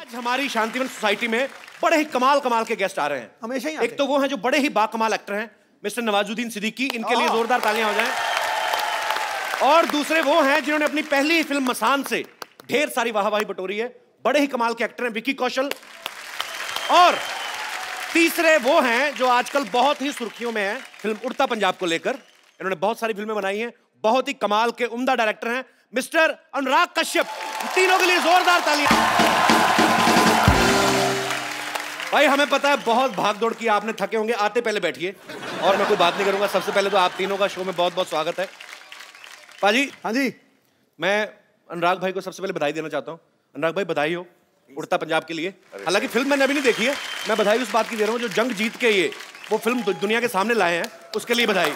हमारी शांतिवन सोसाइटी में बड़े ही कमाल के गेस्ट आ रहे हैं। हमेशा ही एक तो वो हैं जो बड़े ही बाकमाल एक्टर हैं, मिस्टर नवाजुद्दीन सिद्दीकी, इनके लिए जोरदार तालियां हो जाएं। और दूसरे वो हैं जिन्होंने अपनी पहली फिल्म मसान से ढेर सारी वाहवाही बटोरी है, बड़े ही कमाल के एक्टर हैं, विक्की कौशल। और तीसरे वो हैं जो आजकल बहुत ही सुर्खियों में हैं फिल्म उड़ता पंजाब को लेकर। इन्होंने बहुत सारी फिल्में बनाई हैं, बहुत ही कमाल के उम्दा डायरेक्टर हैं मिस्टर अनुराग कश्यप। तीनों के लिए जोरदार तालियां। भाई हमें पता है बहुत भागदौड़ की, आपने थके होंगे, आते पहले बैठिए और मैं कोई बात नहीं करूंगा। सबसे पहले तो आप तीनों का शो में बहुत बहुत स्वागत है। पाजी। हाँ जी। मैं अनुराग भाई को सबसे पहले बधाई देना चाहता हूँ। अनुराग भाई बधाई हो उड़ता पंजाब के लिए। हालांकि फिल्म मैंने अभी नहीं देखी है, मैं बधाई उस बात की दे रहा हूँ जो जंग जीत के ये वो फिल्म दुनिया के सामने लाए हैं, उसके लिए बधाई।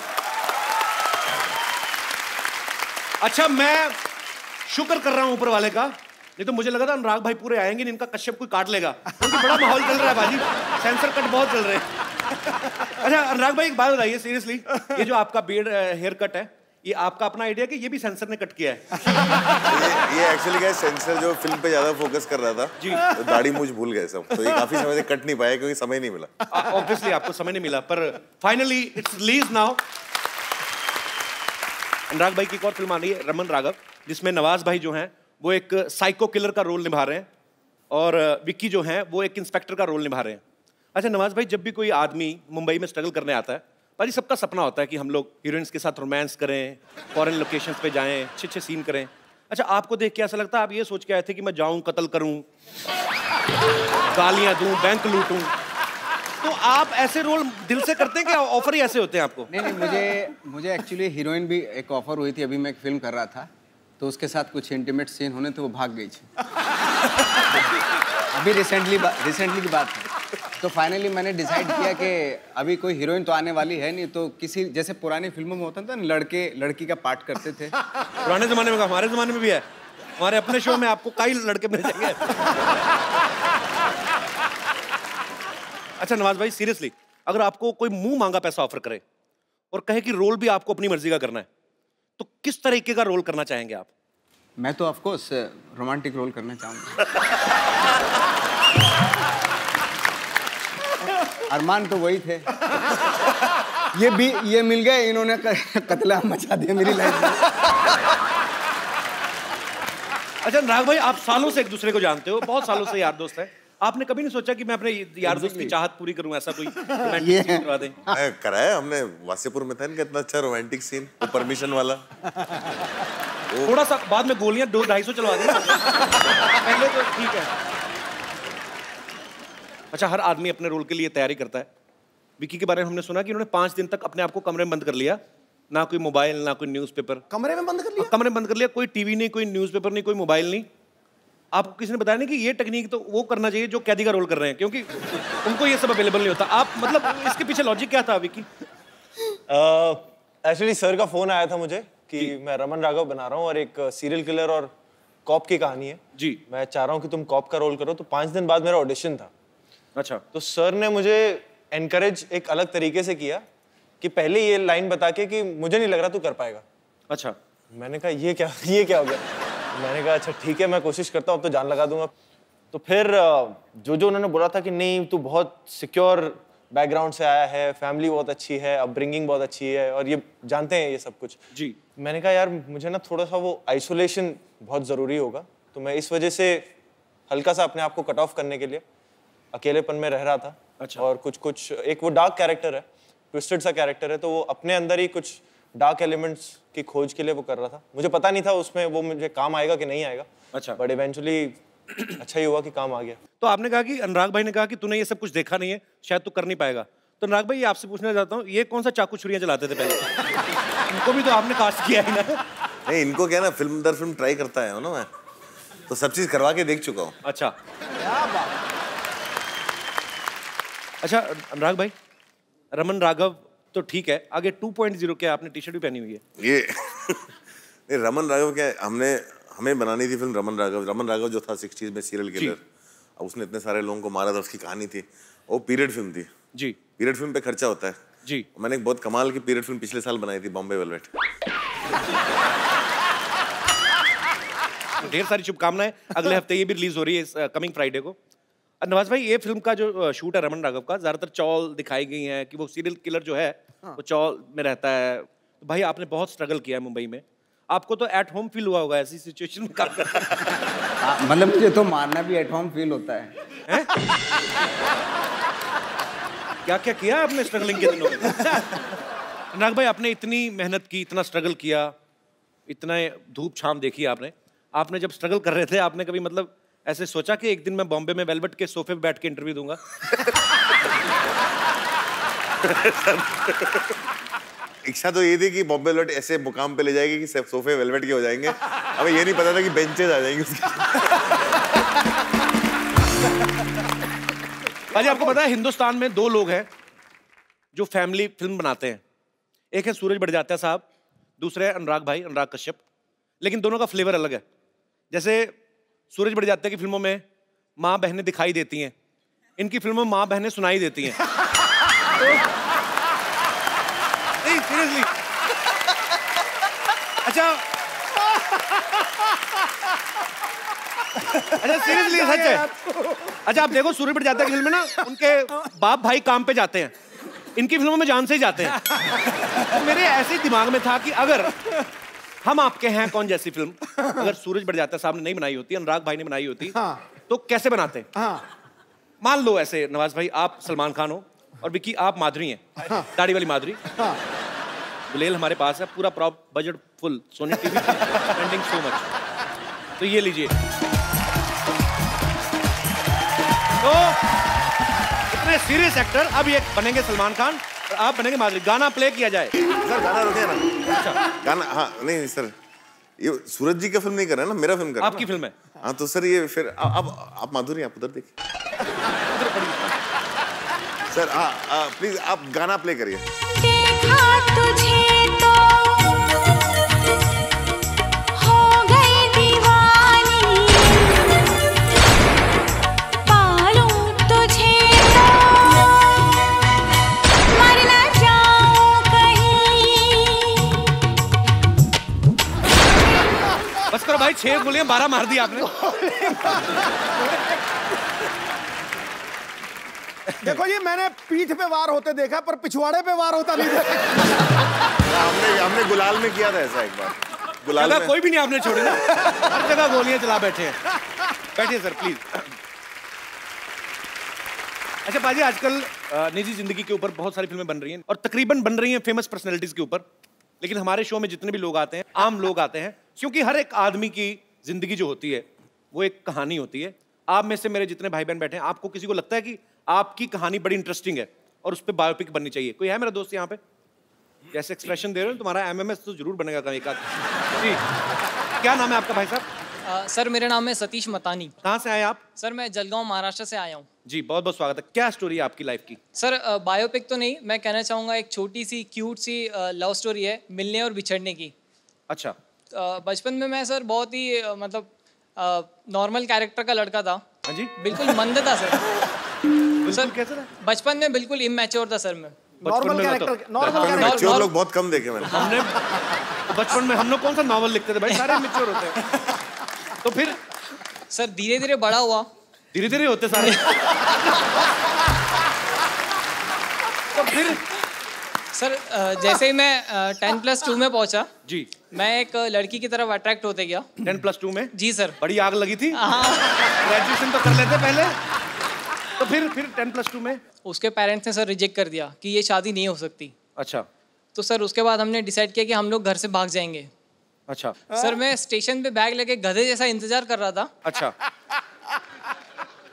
अच्छा, मैं शुक्र कर रहा हूं ऊपर वाले का, नहीं तो मुझे लगा था अनुराग भाई पूरे आएंगे, इनका कश्यप कोई काट लेगा, क्योंकि बड़ा माहौल चल रहा है बाजी, सेंसर कट बहुत चल रहे हैं। अच्छा अनुराग भाई एक बात बताइए सीरियसली, ये जो आपका बियर्ड हेयर कट है, ये आपका अपना आइडिया कि ये भी सेंसर ने कट किया है? ये एक्चुअली क्या है, सेंसर जो फिल्म पे ज्यादा फोकस कर रहा था जी, तो दाढ़ी मूंछ भूल गए सब, तो ये काफी समय से कट नहीं पाया क्योंकि समय नहीं मिला। ऑब्वियसली आपको समय नहीं मिला, पर फाइनली इट्स रिलीज नाउ। अनुराग भाई की एक और फिल्म आ रही है रमन राघव, जिसमें नवाज भाई जो हैं वो एक साइको किलर का रोल निभा रहे हैं और विक्की जो हैं वो एक इंस्पेक्टर का रोल निभा रहे हैं। अच्छा नवाज भाई, जब भी कोई आदमी मुंबई में स्ट्रगल करने आता है, भाई सबका सपना होता है कि हम लोग हीरोइंस के साथ रोमांस करें, फॉरेन लोकेशंस पे जाएं, अच्छे सीन करें। अच्छा आपको देख के ऐसा लगता है आप ये सोच के आए थे कि मैं जाऊं, कत्ल करूं, गालियां दूं, बैंक लूटूं, तो आप ऐसे रोल दिल से करते हैं कि ऑफर ही ऐसे होते हैं आपको? नहीं, मुझे एक्चुअली हीरोइन भी एक ऑफर हुई थी, अभी मैं एक फिल्म कर रहा था तो उसके साथ कुछ इंटीमेट सीन होने थे, वो भाग गई थी। अभी रिसेंटली की बात है। तो फाइनली मैंने डिसाइड किया कि अभी कोई हीरोइन तो आने वाली है नहीं, तो किसी जैसे पुरानी फिल्मों में होता था ना, लड़के लड़की का पार्ट करते थे। पुराने जमाने में, हमारे जमाने में भी है, हमारे अपने शो में आपको कई लड़के मिल जाएंगे। अच्छा नवाज भाई सीरियसली, अगर आपको कोई मुंह मांगा पैसा ऑफर करे और कहे कि रोल भी आपको अपनी मर्जी का करना है, तो किस तरीके का रोल करना चाहेंगे आप? मैं तो ऑफ कोर्स रोमांटिक रोल करना चाहूंगा। अरमान तो वही थे, ये मिल गए, इन्होंने कत्लेआम मचा दिया मेरी लाइफ में। अच्छा अनुराग भाई, आप सालों से एक दूसरे को जानते हो, बहुत सालों से यार दोस्त हैं, आपने कभी नहीं सोचा कि मैं अपने यार दोस्त की चाहत पूरी करूं, ऐसा कोई रोमांटिक सीन करवा दें? कराया हमने, वासेपुर में था इनका इतना अच्छा रोमांटिक सीन, वो परमिशन वाला। थोड़ा सा बाद में गोलियां 200-250 चलवा दें, पहले तो ठीक है। अच्छा हर आदमी अपने रोल के लिए तैयारी करता है। विक्की के बारे में हमने सुना कि उन्होंने 5 दिन तक अपने आप को कमरे में बंद कर लिया, ना कोई मोबाइल ना कोई न्यूज़पेपर। कमरे में बंद कर लिया? कमरे में बंद कर लिया, कोई टीवी नहीं, कोई न्यूज़पेपर नहीं, कोई मोबाइल नहीं। आपको किसी ने बताया नहीं कि ये टेक्निक तो वो करना चाहिए जो कैदी का रोल कर रहे हैं, क्योंकि उनको ये सब अवेलेबल नहीं होता। आप मतलब इसके पीछे लॉजिक क्या था विक्की? एक्चुअली सर का फोन आया था मुझे कि मैं रमन राघव बना रहा हूँ और एक सीरियल किलर और कॉप की कहानी है जी, मैं चाह रहा हूँ कि तुम कॉप का रोल करो। तो 5 दिन बाद मेरा ऑडिशन था। अच्छा, तो सर ने मुझे एनकरेज एक अलग तरीके से किया कि पहले ये लाइन बता के कि मुझे नहीं लग रहा तू कर पाएगा। अच्छा, मैंने कहा ये क्या हो गया? मैंने कहा अच्छा ठीक है, मैं कोशिश करता हूँ, अब तो जान लगा दूंगा। तो फिर जो उन्होंने बोला था कि नहीं तू बहुत सिक्योर बैकग्राउंड से आया है, फैमिली बहुत अच्छी है, अपब्रिंगिंग बहुत अच्छी है और ये जानते हैं ये सब कुछ जी। मैंने कहा यार मुझे ना थोड़ा सा वो आइसोलेशन बहुत ज़रूरी होगा, तो मैं इस वजह से हल्का सा अपने आप को कट ऑफ करने के लिए अकेलेपन में रह रहा था। अच्छा। और कुछ एक वो डार्क कैरेक्टर है, ट्विस्टेड सा कैरेक्टर है, तो वो अपने अंदर ही कुछ डार्क एलिमेंट्स की खोज के लिए वो कर रहा था। मुझे पता नहीं था उसमें वो मुझे काम आएगा कि नहीं आएगा। अच्छा, बट इवेंचुअली अच्छा ही हुआ कि काम आ गया। तो आपने कहा कि अनुराग भाई ने कहा कि तूने ये सब कुछ देखा नहीं है, शायद तू कर नहीं पाएगा। तो अनुराग भाई आपसे पूछना चाहता हूँ, ये कौन सा चाकू छुरियां चलाते थे पहले? इनको भी तो आपने कास्ट किया है ना? नहीं, इनको क्या ना, फिल्म दर फिल्म ट्राई करता है ना, मैं तो सब चीज करवा के देख चुका हूँ। अच्छा, अच्छा अनुराग भाई, रमन राघव तो ठीक है, आगे 2.0 क्या आपने टी-शर्ट भी पहनी हुई है ये रमन राघव क्या है, हमें बनानी थी फिल्म रमन राघव जो था 60s में सीरियल किलर। अब उसने इतने सारे लोगों को मारा था, उसकी कहानी थी, वो पीरियड फिल्म थी जी। पीरियड फिल्म पे खर्चा होता है जी। मैंने एक बहुत कमाल की पीरियड फिल्म पिछले साल बनाई थी, बॉम्बे वेलवेट। ढेर सारी शुभकामनाएं। अगले हफ्ते ये भी रिलीज हो रही है कमिंग फ्राइडे को। नवाज भाई, ये फिल्म का जो शूट है रमन राघव का, ज्यादातर चौल दिखाई गई हैं कि वो सीरियल किलर जो है वो चौल में रहता है। तो भाई आपने बहुत स्ट्रगल किया है मुंबई में, आपको तो एट होम फील हुआ होगा ऐसी सिचुएशन में काम करना। मतलब मुझे तो मारना भी एट होम फील होता है। क्या क्या किया आपने स्ट्रगलिंग के दिनों में? अनुराग भाई, आपने इतनी मेहनत की, इतना स्ट्रगल किया, इतना धूप छाम देखी आपने जब स्ट्रगल कर रहे थे, आपने कभी मतलब ऐसे सोचा कि एक दिन मैं बॉम्बे में वेलवेट के सोफे पे बैठ के इंटरव्यू दूंगा? इच्छा तो ये थी कि बॉम्बे वेलवेट ऐसे मुकाम पे ले जाएगी कि सब सोफे वेलवेट के हो जाएंगे। हमें ये नहीं पता था कि बेंचेस आ जाएंगे उसकी। भाई आपको पता है हिंदुस्तान में 2 लोग हैं जो फैमिली फिल्म बनाते हैं। एक है सूरज बड़जात्या साहब, दूसरे है अनुराग भाई, अनुराग कश्यप। लेकिन दोनों का फ्लेवर अलग है। जैसे सूरज बड़जात्या की फिल्मों में माँ बहनें दिखाई देती हैं, इनकी फिल्मों में माँ बहनें सुनाई देती हैं। नहीं सीरियसली, अच्छा सीरियसली सच है। अच्छा आप देखो सूरज बड़जात्या की फिल्म में ना उनके बाप भाई काम पे जाते हैं, इनकी फिल्मों में जान से ही जाते हैं। तो मेरे ऐसे दिमाग में था कि अगर हम आपके हैं कौन जैसी फिल्म अगर सूरज बड़जात्या साहब ने नहीं बनाई होती, अनुराग भाई ने बनाई होती, तो कैसे बनाते? मान लो ऐसे नवाज भाई आप सलमान खान हो और विक्की आप माधुरी हैं, दाढ़ी वाली माधुरी। गुलेल हमारे पास है, पूरा prop budget full, Sony TV spending so much. तो ये लीजिए। तो इतने सीरियस एक्टर अब ये बनेंगे सलमान खान और आप बनेंगे माधुरी। गाना प्ले किया जाए। सर गाना रुके ना। अच्छा गाना, हाँ नहीं सर, ये सूरज जी का फिल्म नहीं कर रहे हैं ना, मेरा फिल्म कर रहे हैं। आपकी फिल्म है। हाँ तो सर ये फिर अब आप माधुरी आप उधर देखिए। सर प्लीज आप गाना प्ले करिए। देखा तुझे तो हो गई दीवानी, पालूं तुझे तो मर न जाऊं कहीं। बस करो भाई, 6 गोलियां 12 मार दी आपने। देखो जी, मैंने पीठ पे वार होते देखा पर पिछवाड़े पे वार होता नहीं देखा। हमने गुलाल में किया था ऐसा एक बार। गुलाल जगह में कोई भी नहीं आपने छोड़ी ना, हर जगह गोलियां चला बैठे हैं। बैठिए सर प्लीज। अच्छा पाजी, आजकल निजी जिंदगी के ऊपर बहुत सारी फिल्में बन रही हैं और तकरीबन बन रही हैं फेमस पर्सनैलिटीज के ऊपर। लेकिन हमारे शो में जितने भी लोग आते हैं, आम लोग आते हैं, क्योंकि हर एक आदमी की जिंदगी जो होती है वो एक कहानी होती है। आप में से मेरे जितने भाई बहन बैठे हैं, आपको किसी को लगता है कि आपकी कहानी बड़ी इंटरेस्टिंग है और उस पर बायोपिक बननी चाहिए? कोई है मेरा दोस्त यहाँ पे? जैसे एक्सप्रेशन दे रहे हो, तुम्हारा एमएमएस तो जरूर बनेगा कहीं का। जी, क्या नाम है आपका भाई साहब? सर मेरा नाम है सतीश मतानी। कहाँ से आए आप? सर मैं जलगांव महाराष्ट्र से आया हूँ। जी बहुत बहुत स्वागत है। क्या स्टोरी है आपकी लाइफ की? सर बायोपिक तो नहीं, मैं कहना चाहूँगा एक छोटी सी क्यूट सी लव स्टोरी है, मिलने और बिछड़ने की। अच्छा। बचपन में मैं सर बहुत ही मतलब नॉर्मल कैरेक्टर का लड़का था। हाँ जी। बिल्कुल मंद था सर। सर कैसे था? बचपन में बिल्कुल इमैच्योर था सर मैं। नॉर्मल कैरेक्टर मैच्योर लोग बहुत कम देखे मैंने। हमने बचपन में हम लोग कौन सा नॉवल लिखते थे भाई, सारे मैच्योर होते हैं। तो फिर सर धीरे धीरे बड़ा हुआ। धीरे धीरे होते सारे। तो फिर सर जैसे ही मैं 10+2 में पहुंचा जी, मैं एक लड़की की तरफ अट्रैक्ट होते गया। 10+2 में? जी सर। बड़ी आग लगी थी। ग्रेजुएशन तो कर लेते पहले। तो फिर 10+2 में उसके पेरेंट्स ने सर रिजेक्ट कर दिया कि ये शादी नहीं हो सकती। अच्छा। तो सर उसके बाद हमने डिसाइड किया कि हम लोग घर से भाग जाएंगे। अच्छा। सर मैं स्टेशन पे बैग लेके गधे जैसा इंतजार कर रहा था। अच्छा।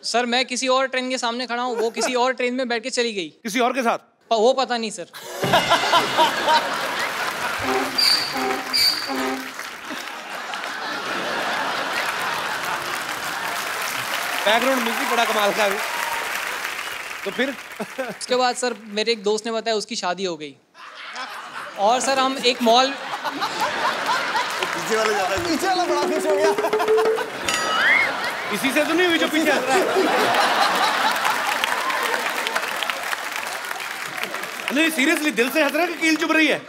सर मैं किसी और ट्रेन के सामने खड़ा हूँ, वो किसी और ट्रेन में बैठ के चली गई। किसी और के साथ? वो पता नहीं सर। बैकग्राउंड म्यूजिक बड़ा कमाल का है। तो फिर उसके बाद सर मेरे एक दोस्त ने बताया उसकी शादी हो गई। और सर हम एक मॉल, पीछे वाले ज्यादा पीछे वाला बड़ा खुश हो गया। इसी से तो नहीं हुई जो पीछे हंस रहा है? नहीं सीरियसली दिल से हंस रहा है कि कील चुभ रही है?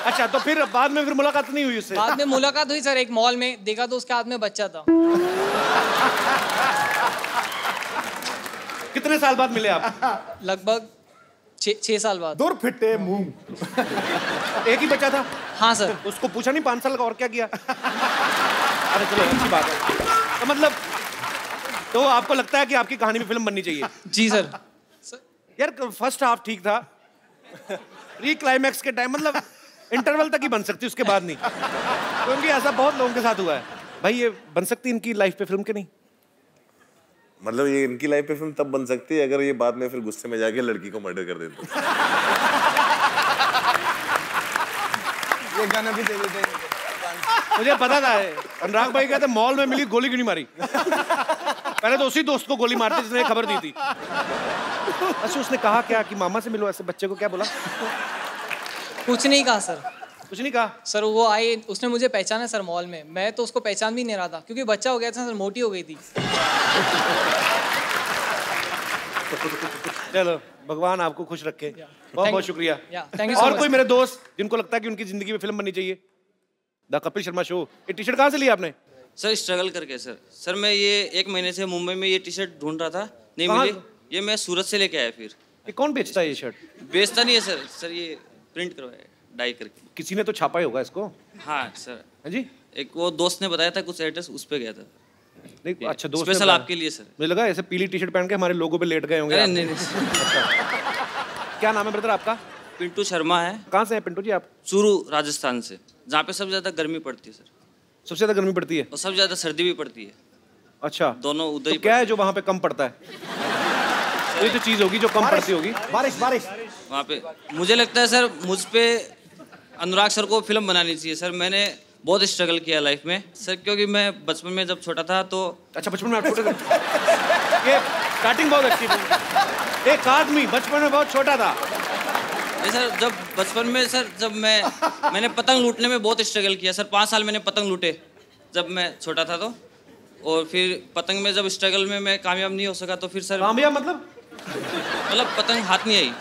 अच्छा, तो फिर बाद में फिर मुलाकात नहीं हुई उससे? बाद में मुलाकात हुई सर, एक मॉल में देखा तो उसके हाथ में बच्चा था। कितने साल बाद मिले आप? लगभग 6 साल बाद। दूर फिटे मुंह। एक ही बच्चा था? हाँ सर। उसको पूछा नहीं 5 साल का और क्या किया? अरे चलो अच्छी बात है। तो मतलब तो आपको लगता है कि आपकी कहानी में फिल्म बननी चाहिए? जी सर। यार फर्स्ट हाफ ठीक था, प्री क्लाइमैक्स के टाइम मतलब इंटरवल तक ही बन सकती, उसके बाद नहीं। क्योंकि ऐसा बहुत लोगों के साथ हुआ है। भाई ये बन सकती इनकी लाइफ पे फिल्म के नहीं? मतलब ये इनकी लाइफ पे फिल्म तब बन सकती है अगर ये बाद में फिर गुस्से में जाके लड़की को मर्डर कर देते। ये गाना भी दे देते हैं। मुझे पता था अनुराग भाई कहते मॉल में मिली गोली क्यों नहीं मारी। पहले तो उसी दोस्त को गोली मारती जिसने खबर दी थी। अच्छा उसने कहा क्या कि मामा से मिलो, ऐसे बच्चे को क्या बोला? कुछ नहीं कहा सर। कुछ नहीं कहा? सर वो आई, उसने मुझे पहचाना सर मॉल में, मैं तो उसको पहचान भी नहीं रहा था क्योंकि बच्चा हो गया था सर, मोटी हो गई थी। चलो भगवान आपको खुश रखे। बहुत बहुत शुक्रिया। थैंक यू सो और मच। कोई मेरे दोस्त जिनको लगता है कि उनकी जिंदगी में फिल्म बननी चाहिए? The Kapil Sharma show. ये टी शर्ट कहाँ से लिया आपने? सर स्ट्रगल करके सर मैं ये 1 महीने से मुंबई में ये टी शर्ट ढूंढ रहा था, नहीं कहाँ? मिली। ये मैं सूरत से लेके आया। फिर ये कौन बेचता है ये शर्ट? बेचता नहीं है सर ये प्रिंट करवाया डाई करके। किसी ने तो छापा ही होगा इसको। हाँ सर। हाँ जी। एक वो दोस्त ने बताया था कुछ एड्रेस, उस पे गया था। नहीं अच्छा दोस्त ने स्पेशल बताया। आपके लिए सर। मुझे लगा ऐसे पीली टी शर्ट पहन के हमारे लोगों पे लेट गए होंगे अरे आप। नहीं नहीं। क्या नाम है ब्रदर आपका? पिंटू शर्मा है। कहाँ से है पिंटू जी आप? चूरू राजस्थान से, जहाँ पे सबसे ज्यादा गर्मी पड़ती है सर, सबसे ज्यादा गर्मी पड़ती है और सबसे ज्यादा सर्दी भी पड़ती है। अच्छा दोनों उधर तो ही क्या है जो वहाँ पे कम पड़ता है? ये तो चीज होगी जो कम पड़ती होगी। बारिश बारिश। वहाँ पे मुझे लगता है सर मुझ पे अनुराग सर को फिल्म बनानी चाहिए सर। मैंने बहुत स्ट्रगल किया लाइफ में सर, क्योंकि मैं बचपन में जब छोटा था तो। अच्छा बचपन में आप छोटे थे? ये स्टार्टिंग बहुत अच्छी थी। एक आदमी बचपन में बहुत छोटा था। नहीं सर, जब बचपन में सर जब मैंने पतंग लूटने में बहुत स्ट्रगल किया सर। 5 साल मैंने पतंग लूटे जब मैं छोटा था तो। और फिर पतंग में जब स्ट्रगल में मैं कामयाब नहीं हो सका तो फिर सर कामयाब मतलब पतंग हाथ नहीं आई।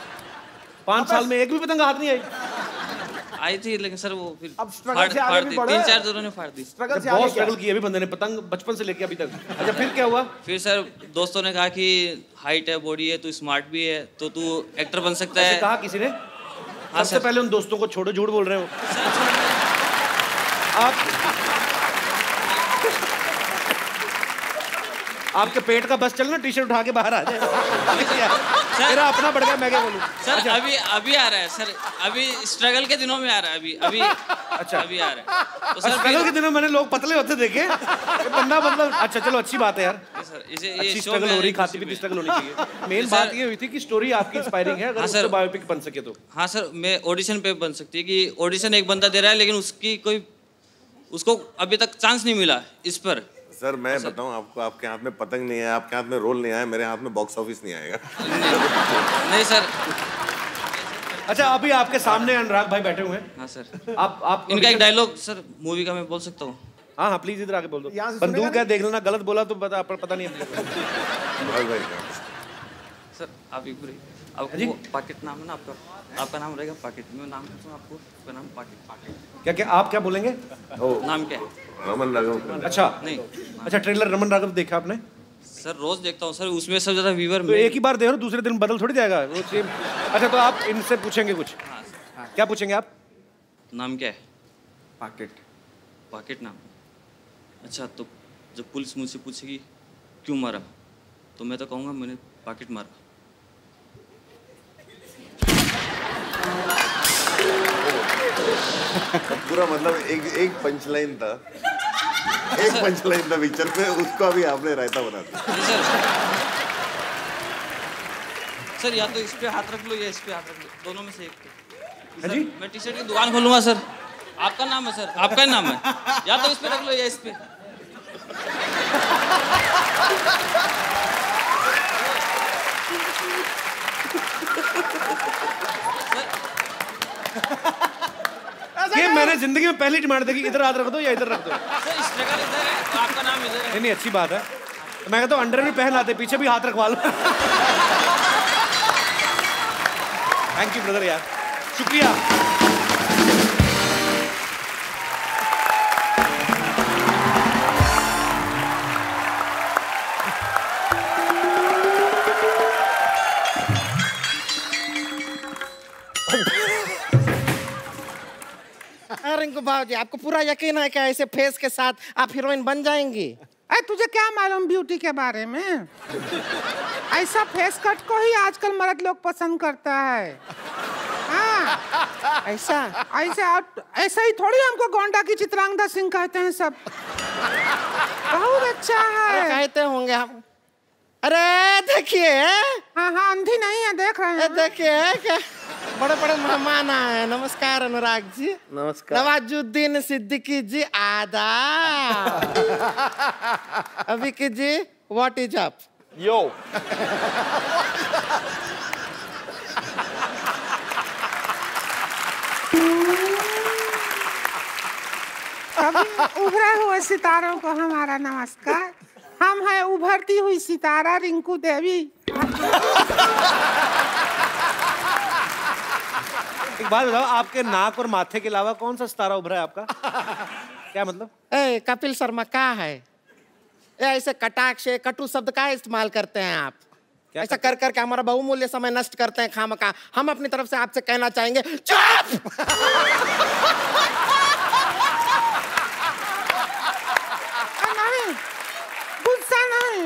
5 साल में एक भी पतंग हाथ नहीं आई थी, लेकिन सर वो फिर अब struggle से आगे फाड़ भी दी। बढ़े। 3-4 जोरों ने फाड़ दी। स्ट्रगल से बहुत आगे क्या? स्ट्रगल किया अभी बंदे ने पतंग बचपन से लेके अभी तक। अच्छा फिर क्या हुआ? फिर सर दोस्तों ने कहा कि हाइट है, बॉडी है, तू स्मार्ट भी है, तो तू एक्टर बन सकता ऐसे है। कहा किसी ने? हाँ सबसे सर। पहले उन दोस्तों को छोड़ो, झूठ बोल रहे हो आप। आपके पेट का बस चलना, टी शर्ट उठा के बाहर आ जाए। मेरा अपना बढ़ गया, मैं क्या बोलूं? सर अभी आ रहा है सर, अभी स्ट्रगल के दिनों में आ रहा है। अभी अच्छा अभी आ रहा है तो सर स्ट्रगल के दिनों मैंने लोग पतले होते देखे। ये बंदा मतलब अच्छा चलो अच्छी बात है यार। सर इसे अच्छी ये शो स्ट्रगल हो रही, में खाती पीती स्ट्रगल होनी चाहिए। मेन सर- बात ये हुई थी कि स्टोरी आपकी इंस्पायरिंग है, अगर हाँ उससे सर। बायोपिक बन सके तो। हाँ सर, मैं ऑडिशन पे बन सकती है कि ऑडिशन एक बंदा दे रहा है लेकिन उसको अभी तक चांस नहीं मिला इस पर। सर मैं बताऊं आपको, आपके हाथ में पतंग नहीं है, आपके हाथ में रोल नहीं आया, मेरे हाथ में बॉक्स ऑफिस नहीं आएगा। नहीं सर। अच्छा अभी आपके सामने अनुराग भाई बैठे हुए हैं। हाँ सर। आप इनका एक डायलॉग सर मूवी का मैं बोल सकता हूँ? हाँ हाँ प्लीज इधर आके बोल दो। यहाँ से सुनेगा बंदूक है, देख लेना, गलत बोला तो पता नहीं है। अनुराग भाई सर आप एक बुरी जी? आपको पाकेट नाम है ना आपका नाम रहेगा पाकेट। मैं नाम पूछता हूँ आपका नाम पाकेट। क्या क्या आप क्या बोलेंगे? नाम क्या है? रमन राघव। अच्छा नहीं अच्छा ट्रेलर रमन राघव देखा आपने? सर रोज देखता हूँ सर, उसमें सबसे ज्यादा व्यूअर तो एक ही बार देखो, दूसरे दिन बदल थोड़ी जाएगा वो सेम। अच्छा तो आप इनसे पूछेंगे कुछ? क्या पूछेंगे आप? नाम क्या है? पाकेट। पाकेट नाम। अच्छा तो जब पुलिस मुझसे पूछेगी क्यों मारा तो मैं तो कहूँगा मैंने पाकेट मारा। पूरा मतलब एक पंच लाइन था, एक पंच लाइन था पिक्चर पे, उसको अभी आपने रायता बना दिया। सर या तो इस पे हाथ रख लो या इस पे हाथ रख लो, दोनों में से एक पे। हाँ जी? मैं टी शर्ट की दुकान खोलूंगा सर। आपका नाम है सर, आपका ही नाम है, या तो इस पे रख लो या इस पे। ये मैंने जिंदगी में पहली डिमांड देखी, इधर हाथ रख दो या इधर रख दो। सर स्ट्रगल इधर है तो आपका नाम इधर है। नहीं अच्छी बात है। मैं कहता हूँ अंडर भी पहन आते, पीछे भी हाथ रखवा लो। थैंक यू ब्रदर यार, शुक्रिया। रिंकू भाजी, आपको पूरा यकीन है कि ऐसे फेस के साथ आप हीरोइन बन जाएंगी? अरे तुझे क्या मालूम ब्यूटी के बारे में? ऐसा फेस कट को ही आजकल मर्द लोग पसंद करता है। हाँ, ऐसा ऐसा ही थोड़ी हमको गोंडा की चित्रांगदा सिंह कहते हैं सब। बहुत अच्छा है। कहते होंगे हम। अरे देखिए, हाँ अंधी नहीं है, देख रहे हैं। देखिए क्या बड़े बड़े मेहमान आए। नमस्कार अनुराग जी। नमस्कार। नवाजुद्दीन सिद्दीकी जी आदाब। अभिकी जी व्हाट इज अप? यो अभी उभरे हुए सितारों को हमारा नमस्कार। हम हैं उभरती हुई सितारा रिंकू देवी। एक बात बताओ, आपके नाक और माथे के अलावा कौन सा सितारा उभरा है आपका? क्या मतलब? ए कपिल शर्मा क्या है? ऐसे कटाक्ष कटु शब्द का इस्तेमाल करते हैं आप? ऐसा कर करके हमारा बहुमूल्य समय नष्ट करते हैं खामखा। हम अपनी तरफ से आपसे कहना चाहेंगे चुप। नहीं,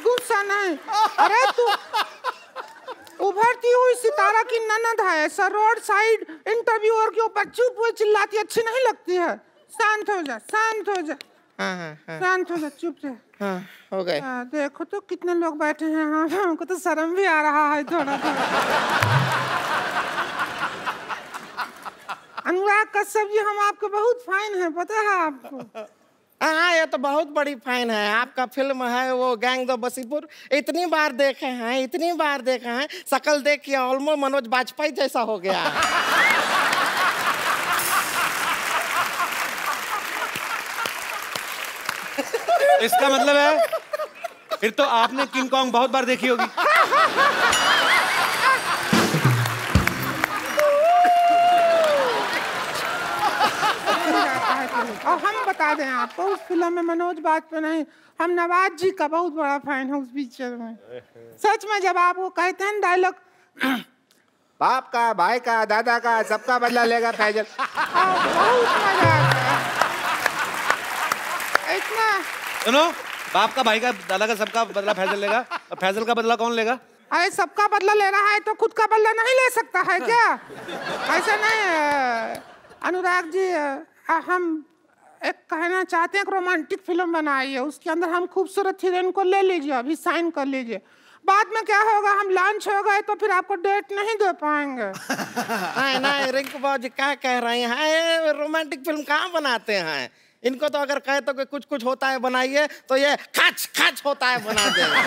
गुस्सा नहीं। अरे तू उभरती हुई सितारा की ननद है, ऐसा रोड साइड इंटरव्यूअर के ऊपर चुप हुए चिल्लाती अच्छी नहीं लगती है। शांत हो जा। शांत हो जा, चुप रह। हाँ, हो गए। देखो तो कितने लोग बैठे हैं। हाँ, हमको तो शर्म भी आ रहा है थोड़ा थोड़ा। अनुराग कश्यप जी, हम आपको बहुत फाइन है, पता है आपको? हाँ, ये तो बहुत बड़ी फैन है। आपका फिल्म है वो गैंग ऑफ बसीपुर, इतनी बार देखे हैं, शकल देख के ऑलमोस्ट मनोज बाजपेयी जैसा हो गया। इसका मतलब है फिर तो आपने किंग कॉन्ग बहुत बार देखी होगी। और हम बता दें आपको, उस फिल्म में मनोज बाजपेयी नहीं, हम नवाज जी का बहुत बड़ा फैन है उस पिक्चर में। सच में जब आप वो कहते हैं डायलॉग, बाप का, भाई का, दादा का, सबका बदला लेगा फैजल, बहुत मजा आता है। इतना सुनो, बाप का, भाई का, दादा का, सबका बदला फैजल लेगा, और फैजल का बदला कौन लेगा? अरे सबका बदला ले रहा है तो खुद का बदला नहीं ले सकता है क्या? ऐसा नहीं है अनुराग जी। हम एक कहना चाहते हैं, एक रोमांटिक फिल्म बनाई है, उसके अंदर हम खूबसूरत हीरोइन को ले लीजिए, अभी साइन कर लीजिए। बाद में क्या होगा, हम लॉन्च हो गए तो फिर आपको डेट नहीं दे पाएंगे। नहीं रिंकू बाबू क्या कह रहे हैं? रोमांटिक फिल्म कहाँ बनाते हैं? इनको तो अगर कहे तो कि कुछ कुछ होता है बनाइए, तो ये खच खच होता है बना देंगे।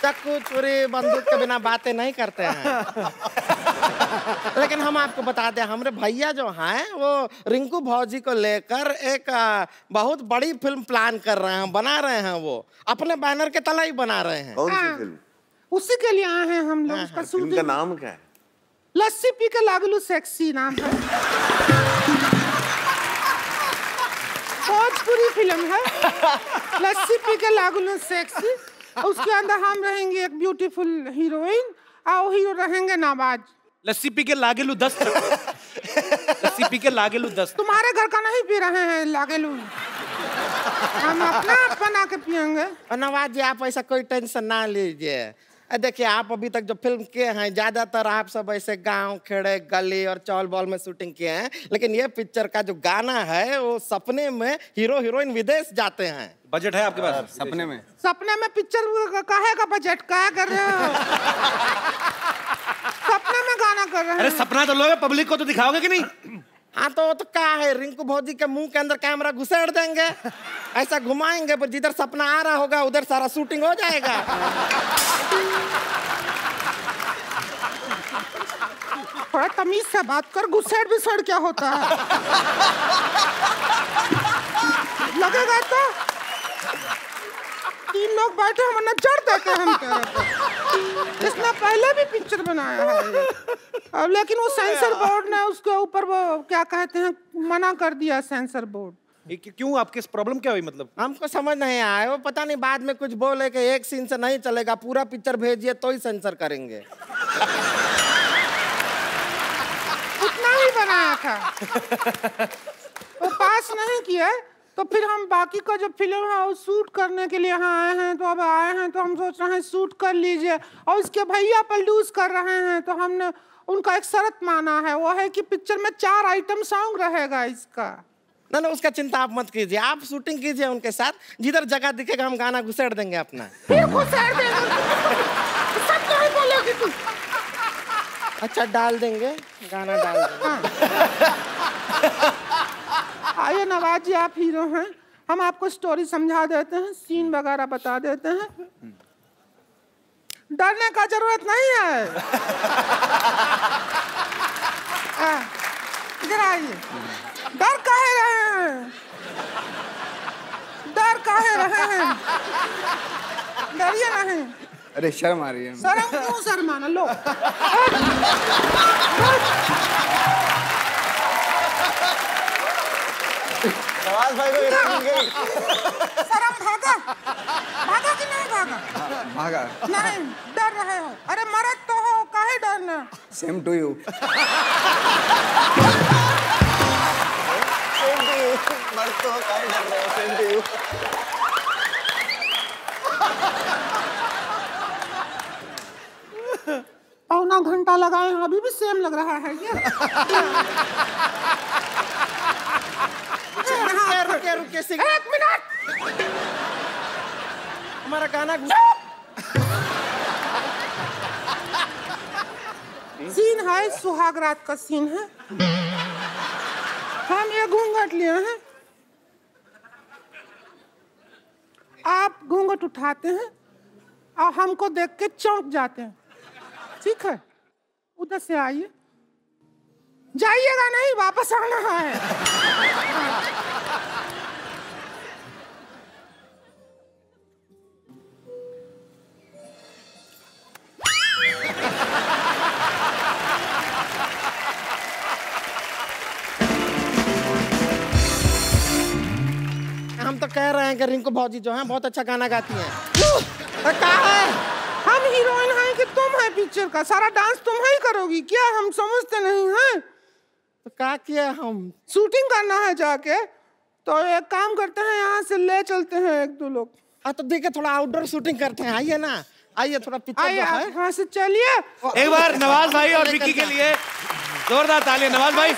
चाकू छुरी बंदूक के बिना बातें नहीं करते हैं। लेकिन हम आपको बता दें, हमारे भैया जो हैं वो रिंकू भौजी को लेकर एक बहुत बड़ी फिल्म प्लान कर रहे हैं, बना रहे हैं। वो अपने बैनर के तले ही बना रहे हैं। कौन सी फिल्म? उसी के लिए आए हैं हम लोग। उसका फिल्म का नाम क्या है? लस्सी पी के लागलू सेक्सी नाम है। भोजपुरी फिल्म है, लस्सी पी के लागलू सेक्सी। उसके अंदर हम रहेंगे एक ब्यूटीफुल हीरोइन और हीरो रहेंगे नवाज। लस्सी पी के लागेलू 10। लस्सी पी के लागेलू 10। तुम्हारे घर का नहीं पी रहे हैं लागेलू, हम अपना बना के पियेंगे। नवाज जी आप ऐसा कोई टेंशन ना लीजिए। देखिए आप अभी तक जो फिल्म किए हैं ज्यादातर आप सब ऐसे गांव खेड़े गली और चौल बॉल में शूटिंग किए हैं, लेकिन ये पिक्चर का जो गाना है वो सपने में हीरो हीरोइन विदेश जाते हैं। बजट है आपके पास? सपने में पिक्चर काहे का बजट क्या कर रहे हो? सपने में गाना कर रहे हैं। अरे सपना तो लोगे, पब्लिक को तो दिखाओगे कि नहीं? हाँ तो क्या है, रिंकू भौजी के मुंह के अंदर कैमरा घुसेड़ देंगे, ऐसा घुमाएंगे, पर जिधर सपना आ रहा होगा उधर सारा शूटिंग हो जाएगा। थोड़ा तमीज से बात कर, घुसेड़ विसेड़ क्या होता है? लगेगा तो 3 लोग बैठे हम नजर देते हम तेरे पे। इसने पहले भी पिक्चर बनाया है अब, लेकिन वो सेंसर बोर्ड ने उसके ऊपर वो क्या कहते हैं मना कर दिया, सेंसर बोर्ड। क्यों, आपकी प्रॉब्लम क्या हुई? मतलब हमको समझ नहीं आया, वो पता नहीं बाद में कुछ बोले कि एक सीन से नहीं चलेगा, पूरा पिक्चर भेजिए तो ही सेंसर करेंगे। बनाया था। वो पास नहीं किए, तो फिर हम बाकी का जो फिल्म है वो शूट करने के लिए यहाँ आए हैं। तो अब आए हैं तो हम सोच रहे हैं शूट कर लीजिए, और इसके भैया प्रोड्यूस कर रहे हैं, तो हमने उनका एक शर्त माना है, वो है कि पिक्चर में 4 आइटम सॉन्ग रहेगा इसका। ना ना, उसका चिंता आप मत कीजिए, आप शूटिंग कीजिए उनके साथ, जिधर जगह दिखेगा हम गाना घुसेड़ देंगे अपना। फिर घुसेड़ देंगे, सब नहीं बोलोगी तू। अच्छा, डाल देंगे, गाना डाल देंगे। आइए नवाज जी, आप हीरो हैं, हम आपको स्टोरी समझा देते हैं, सीन वगैरह बता देते हैं। डरने का जरूरत नहीं है। इधर आइए। डर काहे रहे हैं? डर काहे रहे हैं? डरिए नहीं। अरे शर्म आ रही है। शर्म क्यों शर्माना? लो। नवाज भाई को मिल गई। शर्म भागा? भागा कि नहीं भागा? भागा। नहीं, डर रहे हो। अरे मरद तो हो, काहे डरना? Same to you. मर्द तो काहे डर रहे हो? Same to you. पौना घंटा लगाए हैं, अभी भी सेम लग रहा है क्या? रुकिए रुकिए, एक मिनट। हमारा गाना सीन है, सुहाग रात का सीन है। हम ये घूंघट लिए हैं, आप घूंघट उठाते हैं और हमको देख के चौंक जाते हैं, ठीक है? उधर से आइए, जाइएगा नहीं, वापस आना है। हम तो कह रहे हैं कि रिंकू भौजी जो है बहुत अच्छा गाना गाती हैं। क्या है? हम हीरोइन हैं कि तुम है पिक्चर का? सारा डांस तुम ही करोगी क्या? हम समझते नहीं हैं। तो क्या किया हम? शूटिंग करना है जाके, तो एक काम करते हैं, यहाँ से ले चलते हैं 1-2 लोग। हाँ तो देखिए, थोड़ा आउटडोर शूटिंग करते हैं, आइए ना, आइए थोड़ा पिक्चर आइए, जो है। आप यहाँ से चलिए। एक बार नवाज भाई और विक्की के लिए जोरदार तालियां। नवाज भाई,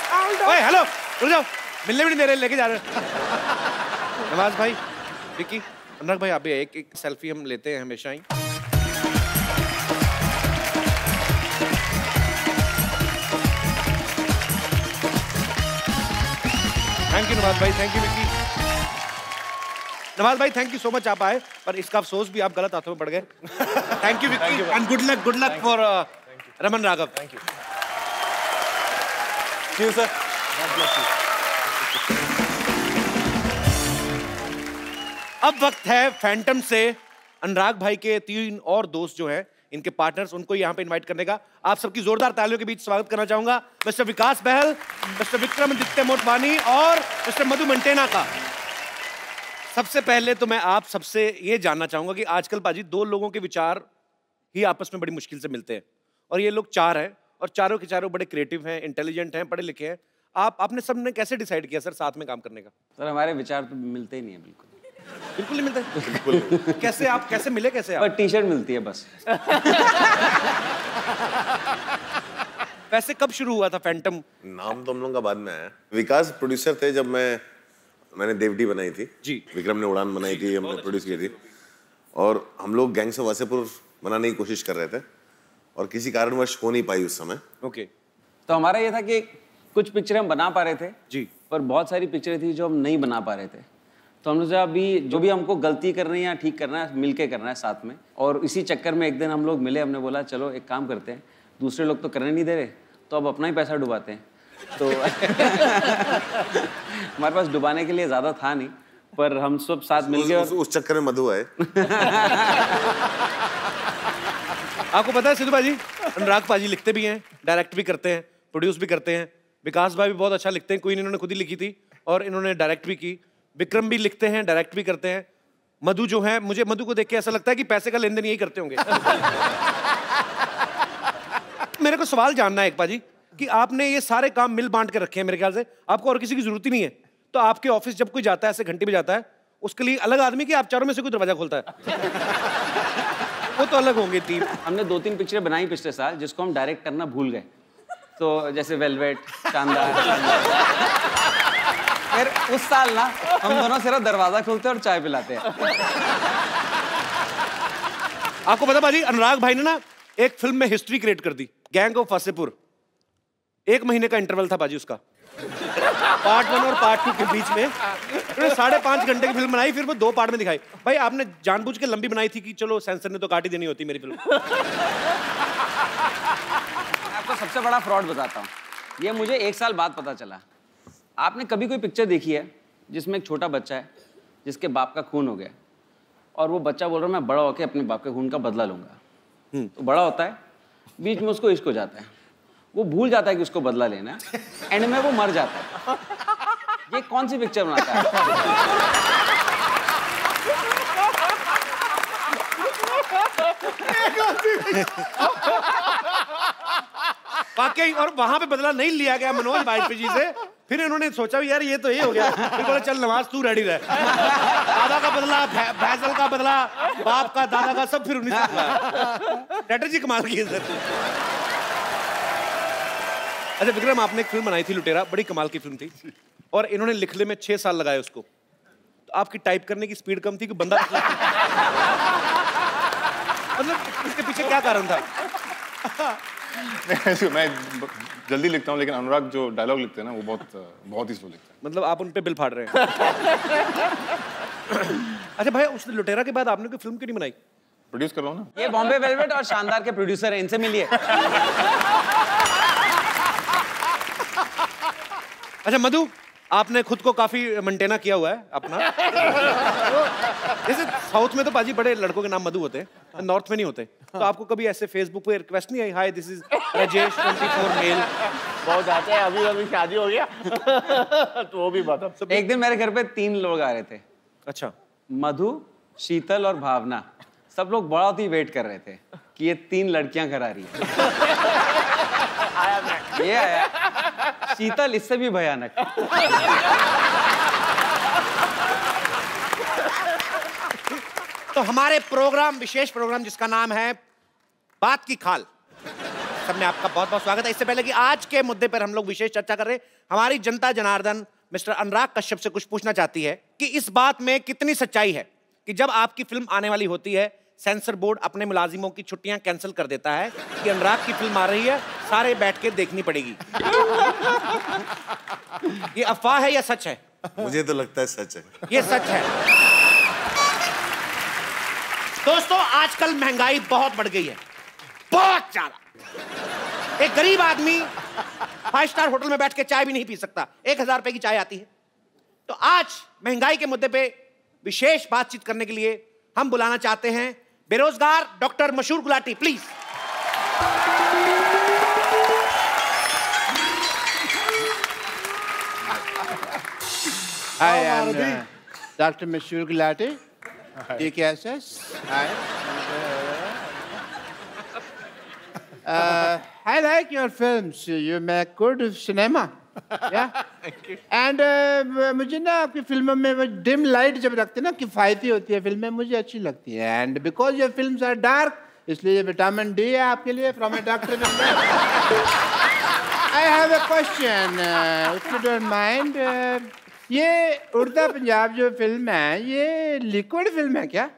ओए हेलो, रुक जाओ, मिलने भी नहीं दे रहे, लेके जा रहे हैं। नवाज भाई, विक्की, अनुराग भाई, आप भी एक सेल्फी हम लेते हैं हमेशा ही। थैंक यू नवाज भाई, थैंक यू विक्की। नवाज भाई, थैंक यू सो मच, आप आए, पर इसका अफसोस भी आप गलत हाथों में पड़ गए। Thank you Vicky, and good luck for Raman Raghav. Thank you sir. अब वक्त है फैंटम से अनुराग भाई के 3 और दोस्त जो हैं, इनके पार्टनर्स, उनको यहाँ पे इनवाइट करने का आप सबकी जोरदार तालियों के बीच स्वागत करना चाहूंगा। मिस्टर विकास बहल, मिस्टर विक्रमादित्य मोटवानी और मिस्टर मधु मंटेना का। सबसे पहले तो मैं आप सबसे ये जानना चाहूंगा कि आजकल पाजी 2 लोगों के विचार ही आपस में बड़ी मुश्किल से मिलते हैं, और ये लोग 4 हैं, और चारों के चारों बड़े क्रिएटिव हैं, इंटेलिजेंट हैं, पढ़े लिखे हैं। आपने सबने कैसे डिसाइड किया सर साथ में काम करने का? सर हमारे विचार तो मिलते ही नहीं है, बिल्कुल बिल्कुल नहीं मिलता। बिल्कुल। कैसे आप, कैसे मिले, कैसे आप? पर टी शर्ट मिलती है बस। वैसे कब शुरू हुआ था फैंटम? नाम तो हम लोगों का बाद में आया। विकास प्रोड्यूसर थे जब मैंने देवटी बनाई थी जी, विक्रम ने उड़ान बनाई थी, हमने प्रोड्यूस की थी, और हम लोग गैंग्स ऑफ वासेपुर बनाने की कोशिश कर रहे थे, और किसी कारणवश हो नहीं पाई उस समय। ओके। तो हमारा ये था कि कुछ पिक्चरें हम बना पा रहे थे जी, पर बहुत सारी पिक्चरें थी जो हम नहीं बना पा रहे थे। तो हमने सोचा अभी जो भी हमको गलती करनी है या ठीक करना है, मिलके करना है साथ में। और इसी चक्कर में एक दिन हम लोग मिले, हमने बोला चलो एक काम करते हैं, दूसरे लोग तो करने नहीं दे रहे, तो अब अपना ही पैसा डुबाते हैं। तो हमारे पास डुबाने के लिए ज़्यादा था नहीं, पर हम सब साथ मिल गए। उस चक्कर में मधु आए। आपको पता है सिद्धू भाजी, अनुराग पाजी लिखते भी हैं, डायरेक्ट भी करते हैं, प्रोड्यूस भी करते हैं। विकास भाई भी बहुत अच्छा लिखते हैं, क्वीन इन्होंने खुद ही लिखी थी और इन्होंने डायरेक्ट भी की। विक्रम भी लिखते हैं, डायरेक्ट भी करते हैं। मधु जो है, मुझे मधु को देख के ऐसा लगता है कि पैसे का लेन देन यही करते होंगे। मेरे को सवाल जानना है एक पाजी, कि आपने ये सारे काम मिल बांट के रखे हैं मेरे ख्याल से, आपको और किसी की जरूरत ही नहीं है। तो आपके ऑफिस जब कोई जाता है ऐसे घंटी पे जाता है, उसके लिए अलग आदमी कि आप चारों में से कोई दरवाजा खोलता है? वो तो अलग होंगे टीम। हमने 2-3 पिक्चरें बनाई पिछले साल जिसको हम डायरेक्ट करना भूल गए। तो जैसे वेलवेट, शानदार। फिर उस साल ना हम दोनों सिर्फ दरवाजा खोलते और चाय पिलाते हैं। आपको पता बाजी, अनुराग भाई ने ना एक फिल्म में हिस्ट्री क्रिएट कर दी, गैंग ऑफ वासेपुर। 1 महीने का इंटरवल था बाजी उसका, पार्ट 1 और पार्ट 2 के बीच में। उन्होंने 5.5 घंटे की फिल्म बनाई, फिर वो 2 पार्ट में दिखाई। भाई आपने जानबूझ के लंबी बनाई थी कि चलो सेंसर ने तो काट ही देनी होती मेरी फिल्म। आपको सबसे बड़ा फ्रॉड बताता हूँ, ये मुझे 1 साल बाद पता चला। आपने कभी कोई पिक्चर देखी है जिसमें एक छोटा बच्चा है जिसके बाप का खून हो गया और वो बच्चा बोल रहा है मैं बड़ा होकर अपने बाप के खून का बदला लूंगा। तो बड़ा होता है, बीच में उसको इश्क हो जाता है, वो भूल जाता है कि उसको बदला लेना है, एंड में वो मर जाता है। ये कौन सी पिक्चर बनाता है? वाकई, और वहां पे बदला नहीं लिया गया मनोज वाजपेयी जी से। फिर इन्होंने सोचा यार ये तो ये हो गया, फिर बोले चल नवाज तू रेडी रह। दादा का बदला, फैसल का बदला, बाप का, दादा का, सब फिर 19 स्ट्रेटजी कमाल की है सर। अच्छा विक्रम, आपने एक फिल्म बनाई थी लुटेरा, बड़ी कमाल की फिल्म थी, और इन्होंने लिखने में 6 साल लगाए उसको। तो आपकी टाइप करने की स्पीड कम थी कि बंदा मतलब इसके पीछे क्या कारण था? मैं जल्दी लिखता हूँ, लेकिन अनुराग जो डायलॉग लिखते हैं ना वो बहुत ही स्लो लिखते हैं। मतलब आप उन पे बिल फाड़ रहे हैं। अच्छा भाई, उस लुटेरा के बाद आपने कोई फिल्म क्यों नहीं बनाई? प्रोड्यूस कर रहा हूँ ना। ये बॉम्बे वेलवेट और शानदार के प्रोड्यूसर हैं, इनसे मिलिए। अच्छा मधु, आपने खुद को काफी मेंटेना किया हुआ है अपना। जैसे साउथ में तो बाजी बड़े लड़कों के नाम मधु होते हैं, नॉर्थ में नहीं होते। तो आपको कभी ऐसे फेसबुक पे रिक्वेस्ट नहीं आई, hi this is Rajesh 24 male? बहुत आते हैं, अभी शादी हो गया। तो वो भी बता। एक दिन मेरे घर पे 3 लोग आ रहे थे। अच्छा। मधु, शीतल और भावना। सब लोग बहुत ही वेट कर रहे थे कि ये 3 लड़कियां घर आ रही है। ये आया शीतल, इससे भी भयानक। तो हमारे प्रोग्राम, विशेष प्रोग्राम जिसका नाम है बात की खाल, सब में आपका बहुत बहुत स्वागत है। इससे पहले कि आज के मुद्दे पर हम लोग विशेष चर्चा कर रहे हैं, हमारी जनता जनार्दन मिस्टर अनुराग कश्यप से कुछ पूछना चाहती है कि इस बात में कितनी सच्चाई है कि जब आपकी फिल्म आने वाली होती है, सेंसर बोर्ड अपने मुलाजिमों की छुट्टियां कैंसिल कर देता है कि अनुराग की फिल्म आ रही है, सारे बैठ के देखनी पड़ेगी। ये अफवाह है या सच है? मुझे तो लगता है सच है। ये सच है। दोस्तों, आजकल महंगाई बहुत बढ़ गई है, बहुत ज्यादा। एक गरीब आदमी 5 स्टार होटल में बैठ के चाय भी नहीं पी सकता, 1000 रुपए की चाय आती है। तो आज महंगाई के मुद्दे पे विशेष बातचीत करने के लिए हम बुलाना चाहते हैं बेरोजगार डॉक्टर मशहूर Gulati, please. Hi, I'm Dr. Mashur Gulati. DKSS. Hi. I like your films. You make good cinema. Yeah. And मुझे ना आपकी फिल्मों में वो डिम लाइट जब रखते हैं ना, किफ़ायती होती है फिल्में, मुझे अच्छी लगती है। And because your films are dark, इसलिए विटामिन डी है आपके लिए from a doctor. I have a question, if you don't mind. ये उड़ता पंजाब जो फिल्म है, ये लिक्विड फिल्म है क्या?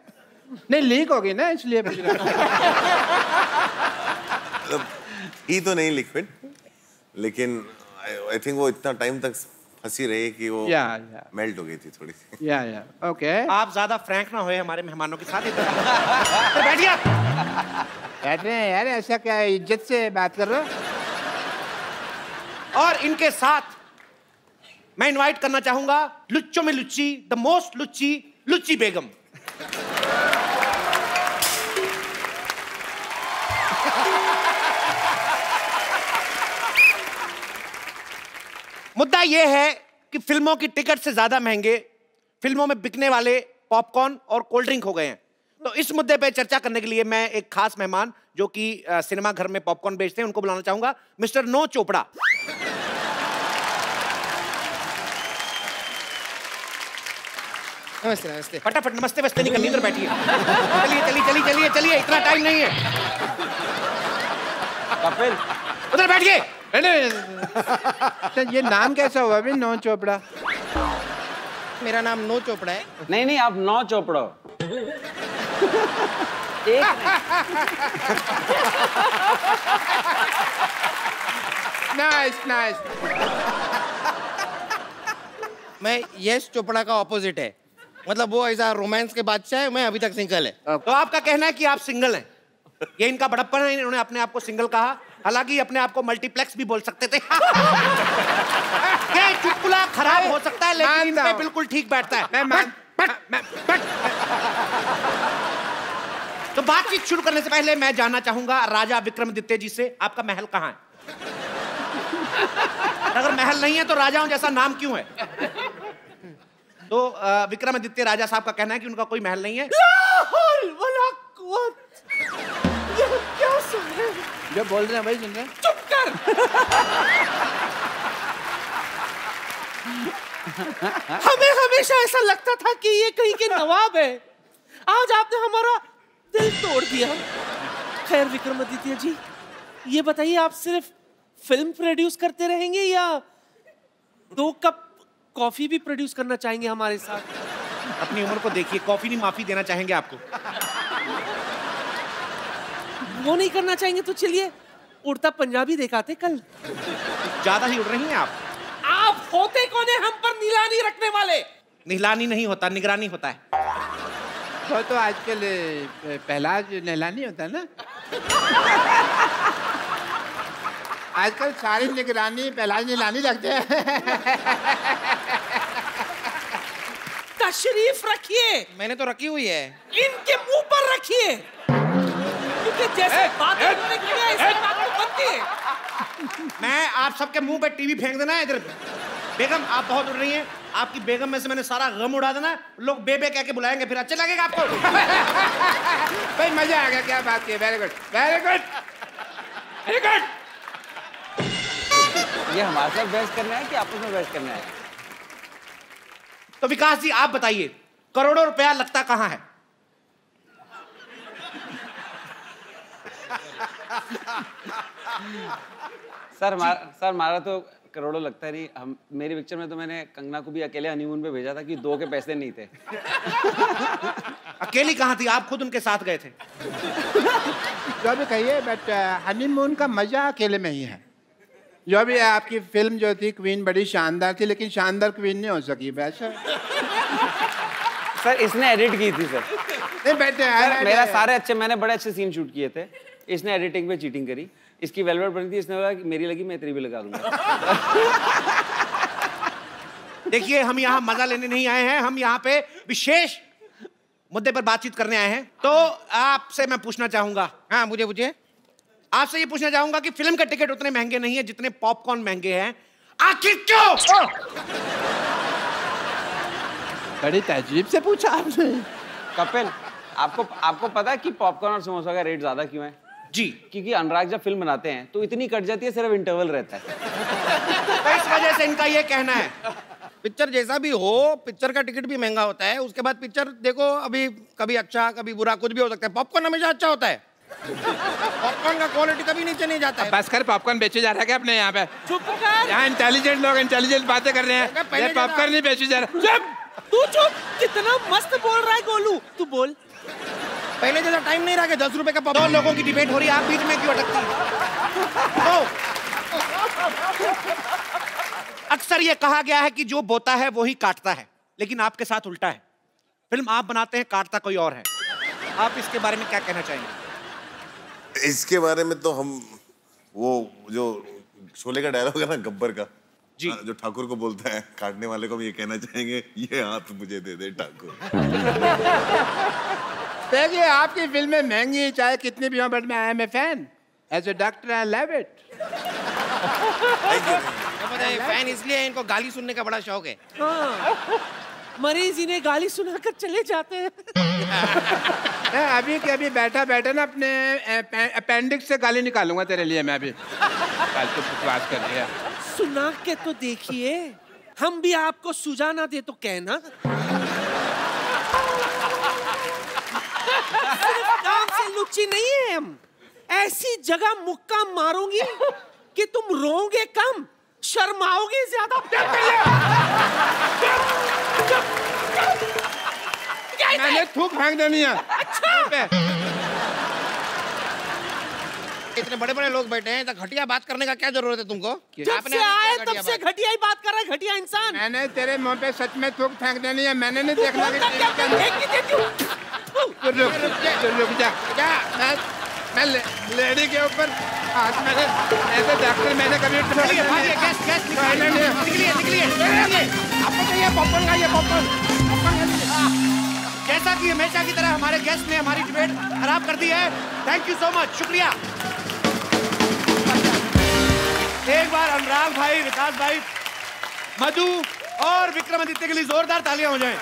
नहीं, लीक हो गई ना, इसलिए पूछ रहा हूं। ही तो नहीं लिक्विड, लेकिन आई थिंक वो इतना टाइम तक फंसी रही कि वो मेल्ट हो गई थी थोड़ी सी। या ओके। आप ज्यादा फ्रैंक ना होए हमारे मेहमानों के साथ। तो बैठिए। बैठ रहे हैं यार, ऐसा क्या इज्जत से बात कर रहे हो? और इनके साथ मैं इनवाइट करना चाहूंगा लुच्चों में लुच्ची, द मोस्ट लुच्ची, लुच्ची बेगम। मुद्दा यह है कि फिल्मों की टिकट से ज्यादा महंगे फिल्मों में बिकने वाले पॉपकॉर्न और कोल्ड ड्रिंक हो गए हैं। तो इस मुद्दे पे चर्चा करने के लिए मैं एक खास मेहमान जो कि सिनेमा घर में पॉपकॉर्न बेचते हैं उनको बुलाना चाहूंगा, मिस्टर नो चोपड़ा। नमस्ते नमस्ते। फटाफट नमस्ते वस्ते नहीं करनी, इधर बैठिए। चलिए चलिए चलिए चलिए चलिए, इतना टाइम नहीं है। कपिल उधर बैठिए। तो ये नाम कैसा हुआ अभी, नो चोपड़ा? मेरा नाम नो चोपड़ा है। नहीं नहीं, आप नौ चोपड़ा हो। एक नाइस नाइस। मैं यश चोपड़ा का ऑपोजिट है, मतलब वो ऐसा रोमांस के बादशाह है, मैं अभी तक सिंगल है। तो आपका कहना है कि आप सिंगल हैं? ये इनका बड़प्पन है, इन्होंने अपने आप को सिंगल कहा, हालांकि अपने आप को मल्टीप्लेक्स भी बोल सकते थे। ये चुटकुला खराब हो सकता है लेकिन इन पे बिल्कुल ठीक बैठता है। तो बातचीत शुरू करने से पहले मैं जानना चाहूंगा राजा विक्रमादित्य जी से, आपका महल कहाँ है? अगर महल नहीं है तो राजाओं जैसा नाम क्यों है? तो विक्रमादित्य राजा साहब का कहना है कि उनका कोई महल नहीं है। ये क्या सुन रहे हैं? जो बोल रहे हैं भाई सुन रहे हैं? चुप कर। हमें हमेशा ऐसा लगता था कि ये कहीं के नवाब है, आज आपने हमारा दिल तोड़ दिया। खैर विक्रमादित्य जी, ये बताइए आप सिर्फ फिल्म प्रोड्यूस करते रहेंगे या 2 कप कॉफी भी प्रोड्यूस करना चाहेंगे हमारे साथ? अपनी उम्र को देखिए, कॉफी नहीं माफी देना चाहेंगे आपको। वो नहीं करना चाहेंगे तो चलिए उड़ता पंजाबी दिखाते कल। ज्यादा ही उड़ रही हैं आप। आप होते कौन है हम पर नीलानी रखने वाले? नीलानी नहीं होता, निगरानी होता है। तो आजकल पहला जो नहलानी होता है ना, आजकल सारी निगरानी पहला नीलानी रखते हैं। तशरीफ रखिए। मैंने तो रखी हुई है। इनके मुंह पर रखिए, क्योंकि जैसे बात उन्होंने की है ऐसे बात तो बनती है। मैं आप सबके मुंह पे टीवी फेंक देना है इधर। बेगम आप बहुत उड़ रही हैं, आपकी बेगम में से मैंने सारा गम उड़ा देना है। लोग बेबे कह के बुलाएंगे, फिर अच्छा लगेगा आपको। भाई मजा आ गया, क्या बात की, very good very good very good. ये हमारे साथ बहस करना है कि आपस में बहस करना है? तो विकास जी आप बताइए, करोड़ों रुपया लगता कहाँ है? सर हमारा तो करोड़ों लगता नहीं। हम मेरी पिक्चर में तो मैंने कंगना को भी अकेले हनीमून पे भेजा था कि 2 के पैसे नहीं थे। अकेली कहाँ थी, आप खुद उनके साथ गए थे। जो भी कहिए, बट हनीमून का मजा अकेले में ही है। जो भी आपकी फिल्म जो थी क्वीन बड़ी शानदार थी, लेकिन शानदार क्वीन नहीं हो सकी वैसे। सर इसने एडिट की थी सर। नहीं बैठे मेरा सारे अच्छे, मैंने बड़े अच्छे सीन शूट किए थे, इसने एडिटिंग पे चीटिंग करी। इसकी वेलवेट बनी थी, इसने बोला कि मेरी लगी मैं तेरी भी लगा दूंगा। देखिए हम यहाँ मजा लेने नहीं आए हैं, हम यहाँ पे विशेष मुद्दे पर बातचीत करने आए हैं। तो आपसे मैं पूछना चाहूंगा, हाँ मुझे पूछिए। आपसे ये पूछना चाहूंगा कि फिल्म के टिकट उतने महंगे नहीं है जितने पॉपकॉर्न महंगे हैं, आखिर क्यों? बड़ी तहजीब से पूछा आपने। कपिल आपको पता है कि पॉपकॉर्न और समोसा का रेट ज्यादा क्यों है? जी, क्योंकि अनुराग जब फिल्म बनाते हैं तो इतनी कट जाती है, सिर्फ इंटरवल रहता है। तो इस वजह से इनका ये कहना है। पिक्चर जैसा भी हो, पिक्चर का टिकट भी महंगा होता है, उसके बाद पिक्चर देखो, अभी कभी अच्छा कभी बुरा कुछ भी हो सकता है। पॉपकॉर्न हमेशा अच्छा होता है। पॉपकॉर्न का क्वालिटी कभी नीचे नहीं जाता है। बस कर, पॉपकॉर्न बेचे जा रहा है क्या अपने यहाँ पे? चुप कर। यहाँ इंटेलिजेंट लोग इंटेलिजेंट बातें कर रहे हैं, पॉपकॉर्न नहीं बेचे जा रहा। चुप, तू चुप। कितना मस्त बोल रहा है गोलू, तू बोल। पहले जैसा टाइम नहीं रहा कि 10 रुपए का दो लोगों की डिबेट हो रही है, आप बीच में क्यों अटकती हैं? अक्सर ये कहा गया है कि जो बोता है वो ही काटता है, लेकिन आपके साथ उल्टा है। फिल्म आप बनाते हैं, काटता कोई और है। आप इसके बारे में क्या कहना चाहेंगे? इसके बारे में तो हम वो जो शोले का डायलॉग है ना गब्बर का जी, जो ठाकुर को बोलता है, काटने वाले को हम ये कहना चाहेंगे, ये हाथ मुझे दे दे ठाकुर। देखिए आपकी फिल्में महंगी चाहे कितनी भी हो, बट मैं I am a fan as a doctor, I love it. Fan इसलिए इनको गाली सुनने का बड़ा शौक है। मरीज इन्हें गाली सुनाकर चले जाते हैं। अभी के अभी बैठा बैठा ना अपने अपेंडिक्स से गाली निकालूंगा तेरे लिए मैं अभी। कल तो बकवास कर दिया। सुना के तो देखिए, हम भी आपको सुझाना दे तो कहना। काम से लुच्ची नहीं है हम, ऐसी जगह मुक्का मारूंगी कि तुम रोओगे कम, शर्माओगे ज्यादा। मैंने थूक फेंक देनी है। अच्छा। इतने बड़े बड़े लोग बैठे हैं तो घटिया बात करने का क्या जरूरत है तुमको? जब से आए तब से घटिया ही बात कर रहा है, घटिया इंसान। मैंने तेरे मुंह पे सच में थूक फेंक देनी है। मैंने नहीं देखना कि रुक जा। मैं लेडी के ऊपर हाथ में ऐसे डॉक्टर मैंने कभी निकलिए। आपको चाहिए पॉपकॉर्न, खाइए पॉपकॉर्न। जैसा कि हमेशा की तरह हमारे गेस्ट ने हमारी डिबेट खराब कर दी है। थैंक यू सो मच, शुक्रिया। एक बार अनुराग भाई, विकास भाई, मधु और विक्रमादित्य के लिए जोरदार तालियां हो जाएं।